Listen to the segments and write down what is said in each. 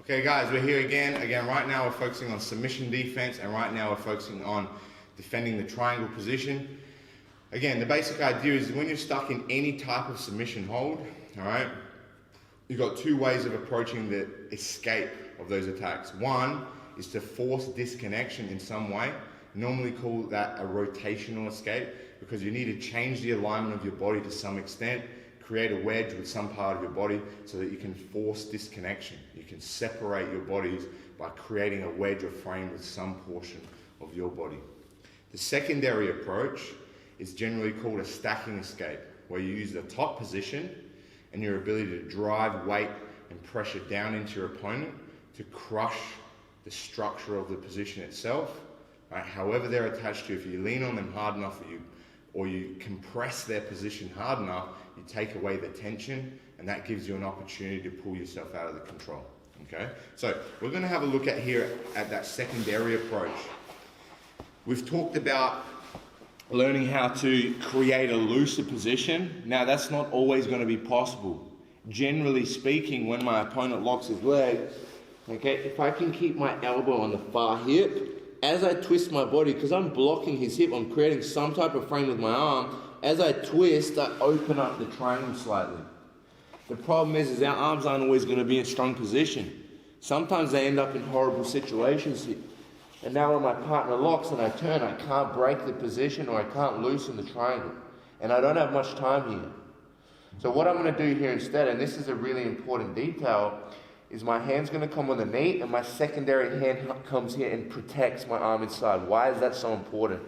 Okay guys, we're here again. Right now we're focusing on submission defense, and right now we're focusing on defending the triangle position. Again, the basic idea is when you're stuck in any type of submission hold, all right, you've got two ways of approaching the escape of those attacks. One is to force disconnection in some way. Normally call that a rotational escape, because you need to change the alignment of your body to some extent, create a wedge with some part of your body so that you can force disconnection. You can separate your bodies by creating a wedge or frame with some portion of your body. The secondary approach is generally called a stacking escape, where you use the top position and your ability to drive weight and pressure down into your opponent to crush the structure of the position itself. Right? However they're attached to you, if you lean on them hard enough or you compress their position hard enough, you take away the tension, and that gives you an opportunity to pull yourself out of the control. Okay? So we're going to have a look at here at that secondary approach. We've talked about learning how to create a looser position. Now that's not always going to be possible. Generally speaking, when my opponent locks his leg, okay, if I can keep my elbow on the far hip, as I twist my body, because I'm blocking his hip, I'm creating some type of frame with my arm. As I twist, I open up the triangle slightly. The problem is our arms aren't always going to be in strong position. Sometimes they end up in horrible situations here. And now when my partner locks and I turn, I can't break the position or I can't loosen the triangle. And I don't have much time here. So what I'm going to do here instead, and this is a really important detail, is my hand's going to come on the knee and my secondary hand comes here and protects my arm inside. Why is that so important?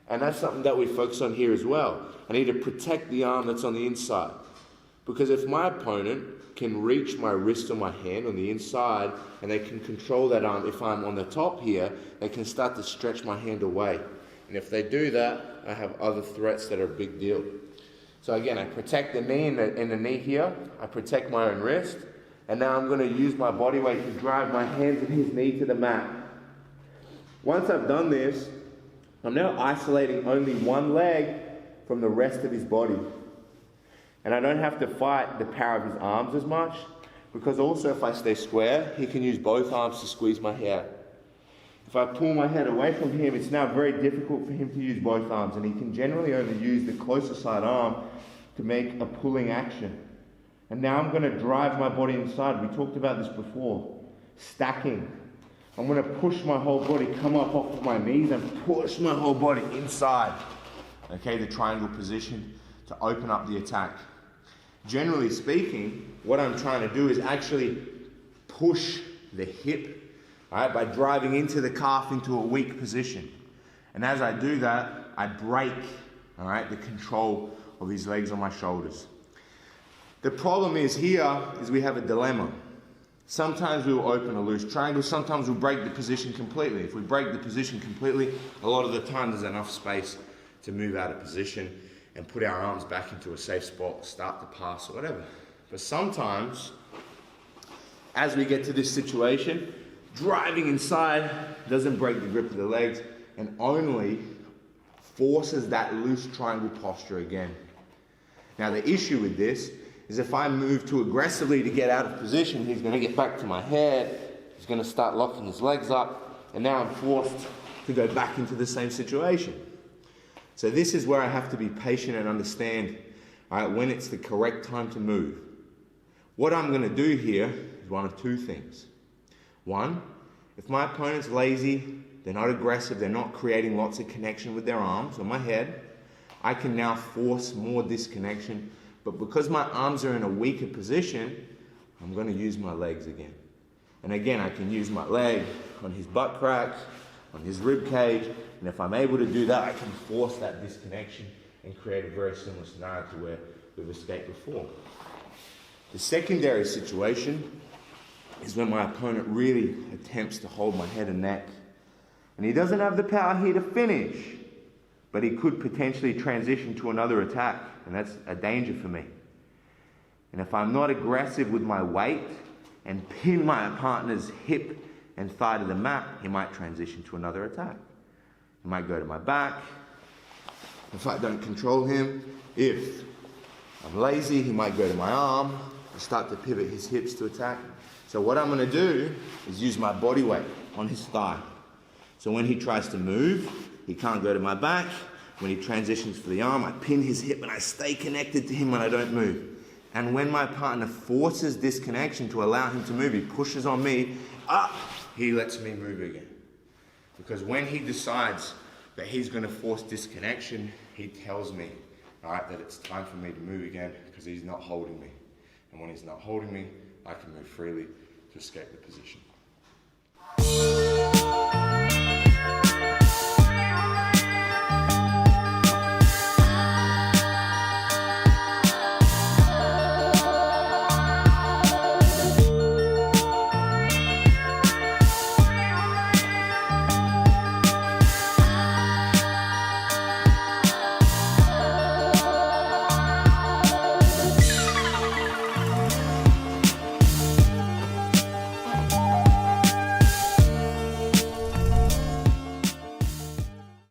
And that's something that we focus on here as well. I need to protect the arm that's on the inside. Because if my opponent can reach my wrist or my hand on the inside and they can control that arm, if I'm on the top here, they can start to stretch my hand away. And if they do that, I have other threats that are a big deal. So again, I protect the knee in the knee here. I protect my own wrist. And now I'm going to use my body weight to drive my hands and his knee to the mat. Once I've done this, I'm now isolating only one leg from the rest of his body. And I don't have to fight the power of his arms as much, because also if I stay square, he can use both arms to squeeze my hair. If I pull my head away from him, it's now very difficult for him to use both arms, and he can generally only use the closer side arm to make a pulling action. And now I'm going to drive my body inside. We talked about this before. Stacking. I'm going to push my whole body, come up off of my knees and push my whole body inside. Okay, the triangle position to open up the attack. Generally speaking, what I'm trying to do is actually push the hip, all right, by driving into the calf into a weak position. And as I do that, I break, all right, the control of his legs on my shoulders. The problem is here is we have a dilemma. Sometimes we will open a loose triangle, sometimes we'll break the position completely. If we break the position completely, a lot of the time there's enough space to move out of position and put our arms back into a safe spot, start the pass or whatever. But sometimes, as we get to this situation, driving inside doesn't break the grip of the legs and only forces that loose triangle posture again. Now the issue with this is if I move too aggressively to get out of position, he's going to get back to my head, he's going to start locking his legs up, and now I'm forced to go back into the same situation. So this is where I have to be patient and understand, all right, when it's the correct time to move. What I'm going to do here is one of two things. One, if my opponent's lazy, they're not aggressive, they're not creating lots of connection with their arms or my head, I can now force more disconnection. But because my arms are in a weaker position, I'm going to use my legs again. And again, I can use my leg on his butt crack, on his rib cage, and if I'm able to do that, I can force that disconnection and create a very similar scenario to where we've escaped before. The secondary situation is when my opponent really attempts to hold my head and neck. And he doesn't have the power here to finish, but he could potentially transition to another attack, and that's a danger for me. And if I'm not aggressive with my weight and pin my partner's hip and thigh to the mat, he might transition to another attack. He might go to my back. If I don't control him, if I'm lazy, he might go to my arm and start to pivot his hips to attack. So what I'm going to do is use my body weight on his thigh. So when he tries to move, he can't go to my back. When he transitions for the arm, I pin his hip and I stay connected to him when I don't move. And when my partner forces this connection to allow him to move, he pushes on me, up, he lets me move again. Because when he decides that he's going to force disconnection, he tells me, all right, that it's time for me to move again because he's not holding me. And when he's not holding me, I can move freely to escape the position.